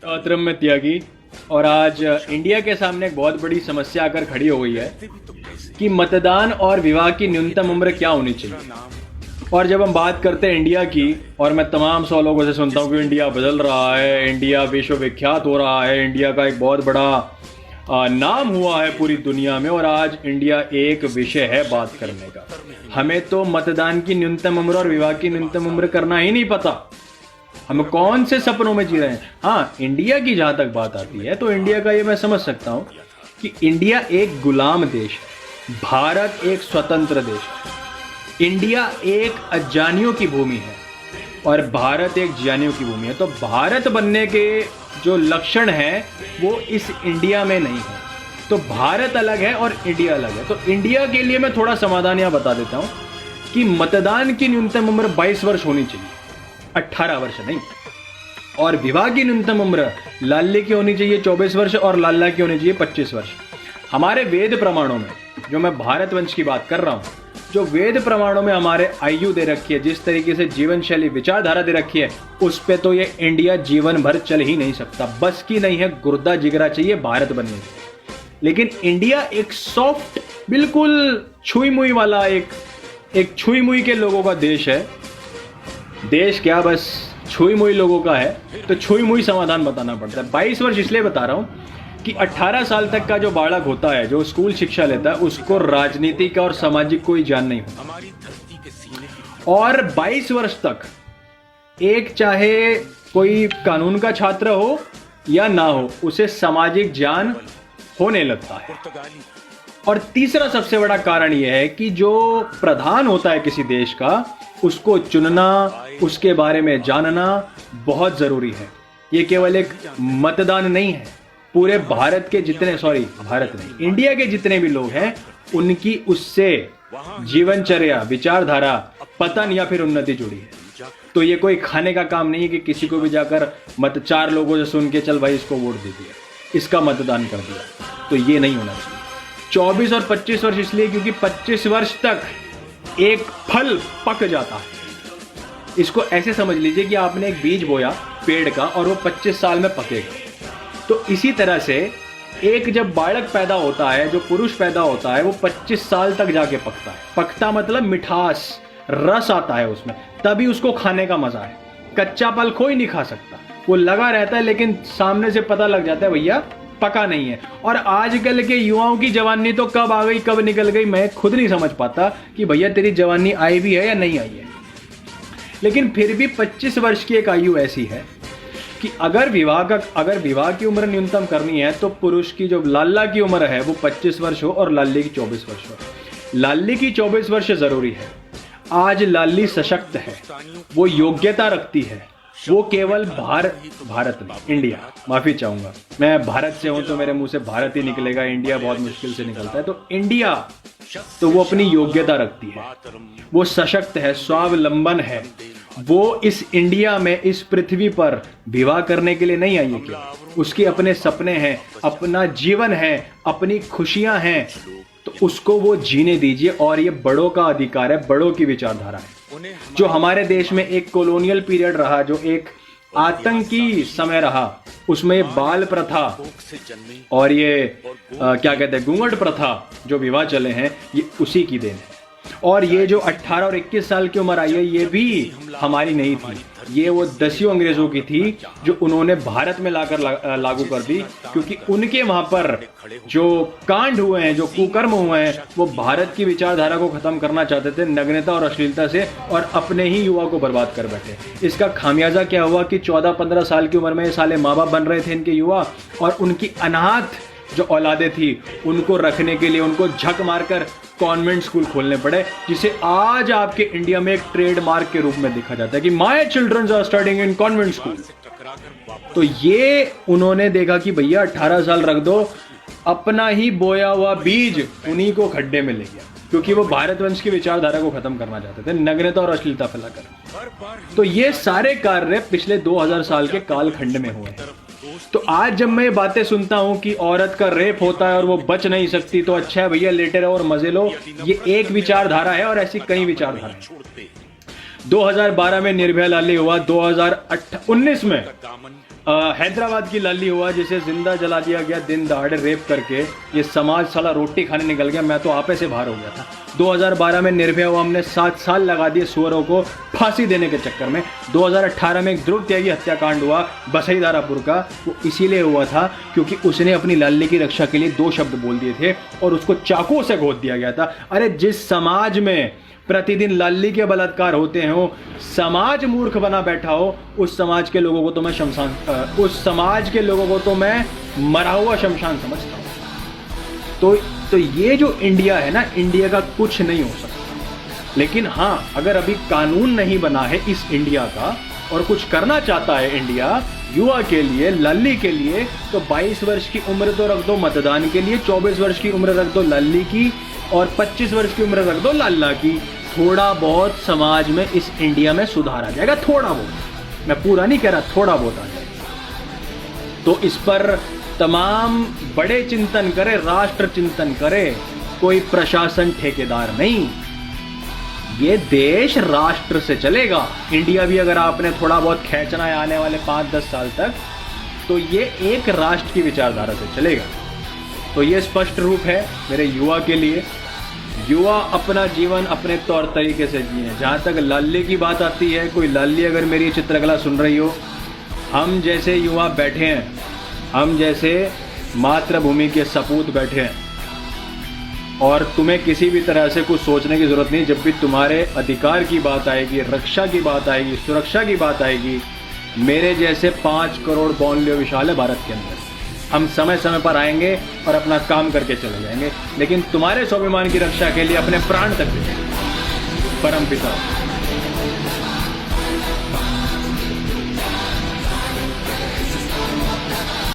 मोहतरम में त्यागी। और आज इंडिया के सामने एक बहुत बड़ी समस्या आकर खड़ी हो गई है कि मतदान और विवाह की न्यूनतम उम्र क्या होनी चाहिए। और जब हम बात करते हैं इंडिया की, और मैं तमाम 100 लोगों से सुनता हूँ कि इंडिया बदल रहा है, इंडिया विश्वविख्यात हो रहा है, इंडिया का एक बहुत बड़ा नाम हुआ है पूरी दुनिया में, और आज इंडिया एक विषय है बात करने का। हमें तो मतदान की न्यूनतम उम्र और विवाह की न्यूनतम उम्र करना ही नहीं पता। हम कौन से सपनों में जी रहे हैं। हाँ, इंडिया की जहां तक बात आती है तो इंडिया का ये मैं समझ सकता हूं कि इंडिया एक गुलाम देश है, भारत एक स्वतंत्र देश है। इंडिया एक अजानियों की भूमि है और भारत एक ज्ञानियों की भूमि है। तो भारत बनने के जो लक्षण हैं वो इस इंडिया में नहीं है। तो भारत अलग है और इंडिया अलग है। तो इंडिया के लिए मैं थोड़ा समाधान यहाँ बता देता हूँ कि मतदान की न्यूनतम उम्र 22 वर्ष होनी चाहिए, 18 वर्ष नहीं। और विवाह की न्यूनतम उम्र लाल्ले की होनी चाहिए 24 वर्ष और लाला की होनी चाहिए 25 वर्ष। हमारे वेद प्रमाणों में, जो मैं भारत वंश की बात कर रहा हूँ, जो वेद प्रमाणों में हमारे आयु दे रखी है, जिस तरीके से जीवन शैली विचारधारा दे रखी है, उस पे तो ये इंडिया जीवन भर चल ही नहीं सकता। बस की नहीं है, गुर्दा जिगरा चाहिए भारत बनने के। लेकिन इंडिया एक सॉफ्ट, बिल्कुल छुई मुई वाला, एक छुई मुई के लोगों का देश है। देश क्या, बस छुई मुई लोगों का है। तो छुई मुई समाधान बताना पड़ता है। 22 वर्ष इसलिए बता रहा हूं कि 18 साल तक का जो बालक होता है, जो स्कूल शिक्षा लेता है, उसको राजनीति का और सामाजिक कोई ज्ञान नहीं होता। और 22 वर्ष तक एक, चाहे कोई कानून का छात्र हो या ना हो, उसे सामाजिक ज्ञान होने लगता है। और तीसरा सबसे बड़ा कारण यह है कि जो प्रधान होता है किसी देश का, उसको चुनना, उसके बारे में जानना बहुत जरूरी है। ये केवल एक मतदान नहीं है। पूरे भारत के जितने, भारत नहीं, इंडिया के जितने भी लोग हैं, उनकी उससे जीवनचर्या, विचारधारा, पतन या फिर उन्नति जुड़ी है। तो ये कोई खाने का काम नहीं है कि किसी को भी जाकर 4 लोगों से सुन के चल भाई इसको वोट दे दिया, इसका मतदान कर दिया। तो ये नहीं होना चाहिए। 24 और 25 वर्ष इसलिए क्योंकि 25 वर्ष तक एक फल पक जाता है। इसको ऐसे समझ लीजिए कि आपने एक बीज बोया पेड़ का और वो 25 साल में पकेगा। तो इसी तरह से एक जब बालक पैदा होता है, जो पुरुष पैदा होता है, वो 25 साल तक जाके पकता है। पकता मतलब मिठास, रस आता है उसमें, तभी उसको खाने का मजा है। कच्चा फल कोई नहीं खा सकता, वो लगा रहता है लेकिन सामने से पता लग जाता है भैया पका नहीं है। और आजकल के युवाओं की जवानी तो कब आ गई कब निकल गई, मैं खुद नहीं समझ पाता कि भैया तेरी जवानी आई भी है या नहीं आई है। लेकिन फिर भी 25 वर्ष की एक आयु ऐसी है कि अगर विवाह की उम्र न्यूनतम करनी है तो पुरुष की जो लाला की उम्र है वो 25 वर्ष हो और लाली की 24 वर्ष हो। लाली की 24 वर्ष जरूरी है। आज लाली सशक्त है, वो योग्यता रखती है, वो केवल भारत में, इंडिया, माफी चाहूंगा, मैं भारत से हूं तो मेरे मुंह से भारत ही निकलेगा, इंडिया बहुत मुश्किल से निकलता है। तो इंडिया, तो वो अपनी योग्यता रखती है, वो सशक्त है, स्वावलंबन है। वो इस इंडिया में, इस पृथ्वी पर विवाह करने के लिए नहीं आई है। क्या उसके अपने सपने हैं, अपना जीवन है, अपनी खुशियां हैं, तो उसको वो जीने दीजिए। और ये बड़ों का अधिकार है, बड़ों की विचारधारा है। जो हमारे देश में एक कॉलोनियल पीरियड रहा, जो एक आतंकी समय रहा, उसमें बाल प्रथा और ये क्या कहते हैं, घूंघट प्रथा, जो विवाह चले हैं, ये उसी की देन है। और ये जो 18 और 21 साल की उम्र आई है, ये भी हमारी नहीं थी, ये वो 10 अंग्रेजों की थी, जो उन्होंने भारत में लाकर लागू कर दी। क्योंकि उनके वहां पर जो कांड हुए हैं, जो कुकर्म हुए हैं, वो भारत की विचारधारा को खत्म करना चाहते थे, नग्नता और अश्लीलता से, और अपने ही युवा को बर्बाद कर बैठे। इसका खामियाजा क्या हुआ कि 14-15 साल की उम्र में ये साले माँ बाप बन रहे थे इनके युवा, और उनकी अनाथ जो औलादे थी उनको रखने के लिए उनको झक मारकर कॉन्वेंट स्कूल खोलने पड़े, जिसे आज आपके इंडिया में एक ट्रेडमार्क के रूप में देखा जाता है कि my children are studying in convent school. तो ये उन्होंने देखा कि भैया 18 साल रख दो, अपना ही बोया हुआ बीज उन्हीं को खड्डे में ले गया, क्योंकि वो भारत वंश की विचारधारा को खत्म करना चाहते थे, नग्नता और अश्लीलता फैलाकर। तो ये सारे कार्य पिछले 2000 साल के कालखंड में हुए हैं। तो आज जब मैं ये बातें सुनता हूं कि औरत का रेप होता है और वो बच नहीं सकती, तो अच्छा है भैया, लेटे रहो और मजे लो। ये एक विचारधारा है और ऐसी कई विचारधारा है। 2012 में निर्भया लाली हुआ, 2019 में हैदराबाद की लाली हुआ जिसे जिंदा जला दिया गया दिन दहाड़े रेप करके, ये समाज साला रोटी खाने निकल गया, मैं तो आपे से बाहर हो गया था। 2012 में निर्भया हुआ, हमने 7 साल लगा दिए सुअरों को फांसी देने के चक्कर में। 2018 में एक ध्रुव त्यागी हत्याकांड हुआ बसई दारापुर का, वो इसीलिए हुआ था क्योंकि उसने अपनी लाली की रक्षा के लिए 2 शब्द बोल दिए थे और उसको चाकू से गोद दिया गया था। अरे जिस समाज में प्रतिदिन लाली के बलात्कार होते हो, समाज मूर्ख बना बैठा हो, उस समाज के लोगों को तो मैं उस समाज के लोगों को तो मैं मरा हुआ शमशान समझता हूं। तो ये जो इंडिया है ना, इंडिया का कुछ नहीं हो सकता। लेकिन हाँ, अगर अभी कानून नहीं बना है इस इंडिया का और कुछ करना चाहता है इंडिया युवा के लिए, लल्ली के लिए, तो 22 वर्ष की उम्र तो रख दो मतदान के लिए, 24 वर्ष की उम्र रख दो लल्ली की और 25 वर्ष की उम्र रख दो लाला की। थोड़ा बहुत समाज में इस इंडिया में सुधार आ जाएगा, थोड़ा बहुत, मैं पूरा नहीं कह रहा, थोड़ा बहुत आ जाएगा। तो इस पर तमाम बड़े चिंतन करे, राष्ट्र चिंतन करे, कोई प्रशासन ठेकेदार नहीं। ये देश राष्ट्र से चलेगा। इंडिया भी अगर आपने थोड़ा बहुत खींचना है आने वाले 5-10 साल तक, तो ये एक राष्ट्र की विचारधारा से चलेगा। तो ये स्पष्ट रूप है मेरे युवा के लिए। युवा अपना जीवन अपने तौर तरीके से जिए। जहाँ तक लाली की बात आती है, कोई लाली अगर मेरी चित्रकला सुन रही हो, हम जैसे युवा बैठे हैं, हम जैसे मातृभूमि के सपूत बैठे हैं, और तुम्हें किसी भी तरह से कुछ सोचने की जरूरत नहीं। जब भी तुम्हारे अधिकार की बात आएगी, रक्षा की बात आएगी, सुरक्षा की बात आएगी, मेरे जैसे 5 करोड़ बॉन्ड विशाल है भारत के अंदर, हम समय समय पर आएंगे और अपना काम करके चले जाएंगे। लेकिन तुम्हारे स्वाभिमान की रक्षा के लिए अपने प्राण तक देंगे। परमपिता।